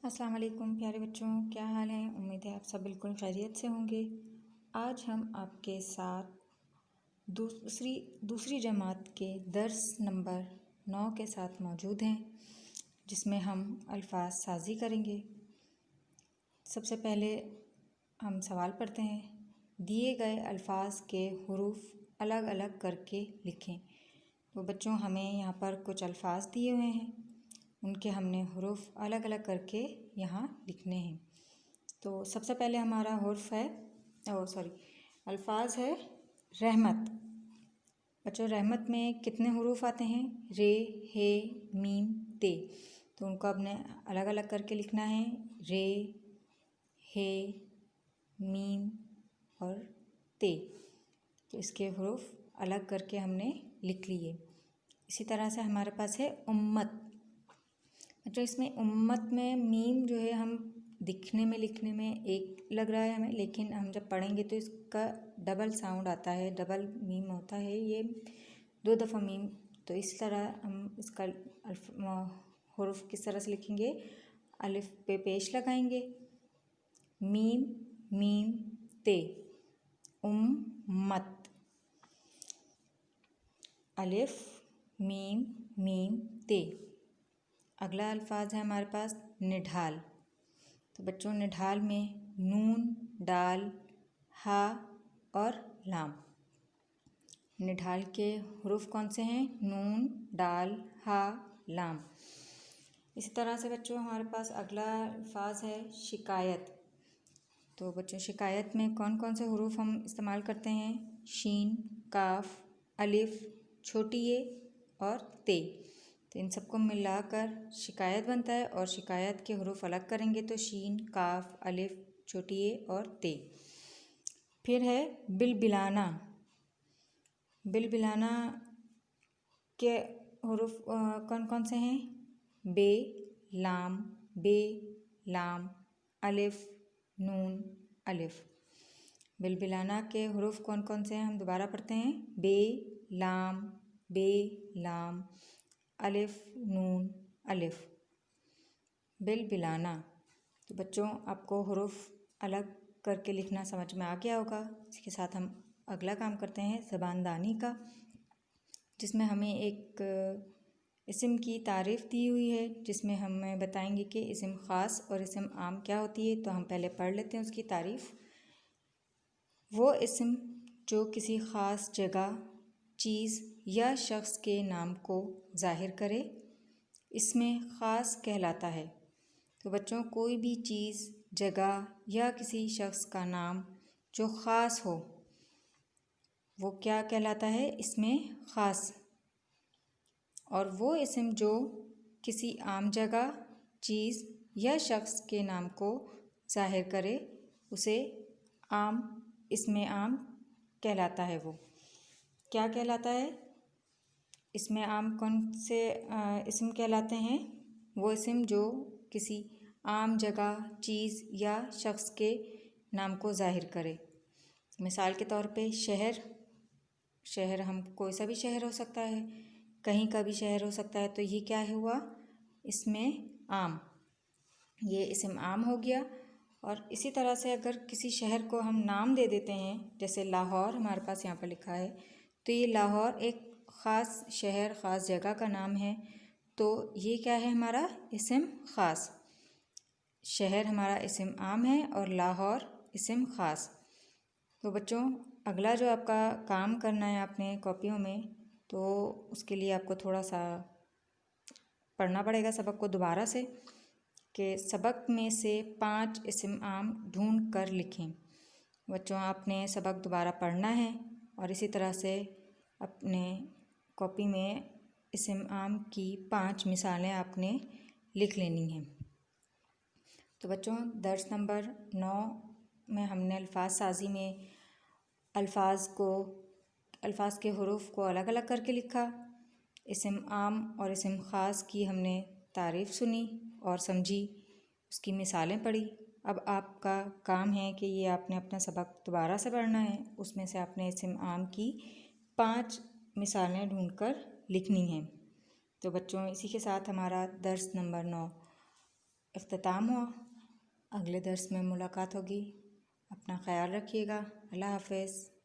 السلام علیکم پیارے بچوں، کیا حال ہے؟ امید ہے آپ سب بالکل خیریت سے ہوں گے۔ آج ہم آپ کے ساتھ دوسری جماعت کے درس نمبر 9 کے ساتھ موجود ہیں، جس میں ہم الفاظ سازی کریں گے۔ سب سے پہلے ہم سوال پڑھتے ہیں، دیے گئے الفاظ کے حروف الگ الگ کر کے لکھیں۔ تو بچوں، ہمیں یہاں پر کچھ الفاظ دیے ہوئے ہیں، ان کے ہم نے حروف الگ الگ کر کے یہاں لکھنے ہیں۔ تو سب سے پہلے ہمارا حرف ہے الفاظ ہے رحمت۔ بچوں، رحمت میں کتنے حروف آتے ہیں؟ رے، ہے، میم، تے۔ تو ان کو اب نے الگ الگ کر کے لکھنا ہے، رے، ہے، میم اور تے۔ تو اس کے حروف الگ کر کے ہم نے لکھ لیے۔ اسی طرح سے ہمارے پاس ہے امت۔ جو اس میں امت میں میم جو ہے ہم دکھنے میں لکھنے میں ایک لگ رہا ہے ہمیں، لیکن ہم جب پڑھیں گے تو اس کا ڈبل ساؤنڈ آتا ہے، ڈبل میم ہوتا ہے، یہ 2 دفعہ میم۔ تو اس طرح ہم اس کا حروف کس طرح سے لکھیں گے؟ الف پہ پیش لگائیں گے، میم میم تے، امت، الف میم میم تے۔ اگلا الفاظ ہے ہمارے پاس نڈھال۔ تو بچوں، نڈھال میں نون، ڈال، ہا اور لام۔ نڈھال کے حروف کون سے ہیں؟ نون، ڈال، ہا، لام۔ اسی طرح سے بچوں ہمارے پاس اگلا الفاظ ہے شکایت۔ تو بچوں، شکایت میں کون کون سے حروف ہم استعمال کرتے ہیں؟ شین، کاف، الف، چھوٹی اے اور تے۔ تو ان سب کو ملا کر شکایت بنتا ہے، اور شکایت کے حروف الگ کریں گے تو شین، کاف، الف، چھوٹی اے اور تے۔ پھر ہے بلبلانا۔ بلبلانا کے حروف کون کون سے ہیں؟ بے، لام، بے، لام، الف، نون، الف۔ بلبلانا کے حروف کون کون سے ہیں؟ ہم دوبارہ پڑھتے ہیں، بے، لام، بے، لام، الف، نون، الف۔ بلبلانا۔ تو بچوں، آپ کو حروف الگ کر کے لکھنا سمجھ میں آ گیا ہوگا۔ اس کے ساتھ ہم اگلا کام کرتے ہیں زبان دانی کا، جس میں ہمیں ایک اسم کی تعریف دی ہوئی ہے، جس میں ہمیں بتائیں گے کہ اسم خاص اور اسم عام کیا ہوتی ہے۔ تو ہم پہلے پڑھ لیتے ہیں اس کی تعریف۔ وہ اسم جو کسی خاص جگہ، چیز یا شخص کے نام کو ظاہر کرے، اسم خاص کہلاتا ہے۔ تو بچوں، کوئی بھی چیز، جگہ یا کسی شخص کا نام جو خاص ہو، وہ کیا کہلاتا ہے؟ اسم خاص۔ اور وہ اسم جو کسی عام جگہ، چیز یا شخص کے نام کو ظاہر کرے، اسے اسم عام کہلاتا ہے۔ وہ کیا کہلاتا ہے؟ اسم عام کون سے اسم کہلاتے ہیں؟ وہ اسم جو کسی عام جگہ، چیز یا شخص کے نام کو ظاہر کرے۔ مثال کے طور پہ شہر ہم کوئی سا بھی شہر ہو سکتا ہے، کہیں کا بھی شہر ہو سکتا ہے، تو یہ کیا ہوا؟ اسم عام، یہ اسم عام ہو گیا۔ اور اسی طرح سے اگر کسی شہر کو ہم نام دے دیتے ہیں، جیسے لاہور ہمارے پاس یہاں پر لکھا ہے، تو یہ لاہور ایک خاص شہر، خاص جگہ کا نام ہے، تو یہ کیا ہے؟ ہمارا اسم خاص۔ شہر ہمارا اسم عام ہے اور لاہور اسم خاص۔ تو بچوں، اگلا جو آپ کا کام کرنا ہے آپ نے کاپیوں میں، تو اس کے لیے آپ کو تھوڑا سا پڑھنا پڑے گا سبق کو دوبارہ سے، کہ سبق میں سے 5 اسم عام ڈھونڈ کر لکھیں۔ بچوں، آپ نے سبق دوبارہ پڑھنا ہے، اور اسی طرح سے اپنے کاپی میں اسم عام کی 5 مثالیں آپ نے لکھ لینی ہیں۔ تو بچوں، درس نمبر 9 میں ہم نے الفاظ سازی میں الفاظ کے حروف کو الگ الگ کر کے لکھا، اسم عام اور اسم خاص کی ہم نے تعریف سنی اور سمجھی، اس کی مثالیں پڑھی۔ اب آپ کا کام ہے کہ یہ آپ نے اپنا سبق دوبارہ سے پڑھنا ہے، اس میں سے آپ نے اسم عام کی 5 مثالیں ڈھونڈ کر لکھنی ہیں۔ تو بچوں، اسی کے ساتھ ہمارا درس نمبر 9 اختتام ہوا. اگلے درس میں ملاقات ہوگی. اپنا خیال رکھیے گا. اللہ حافظ.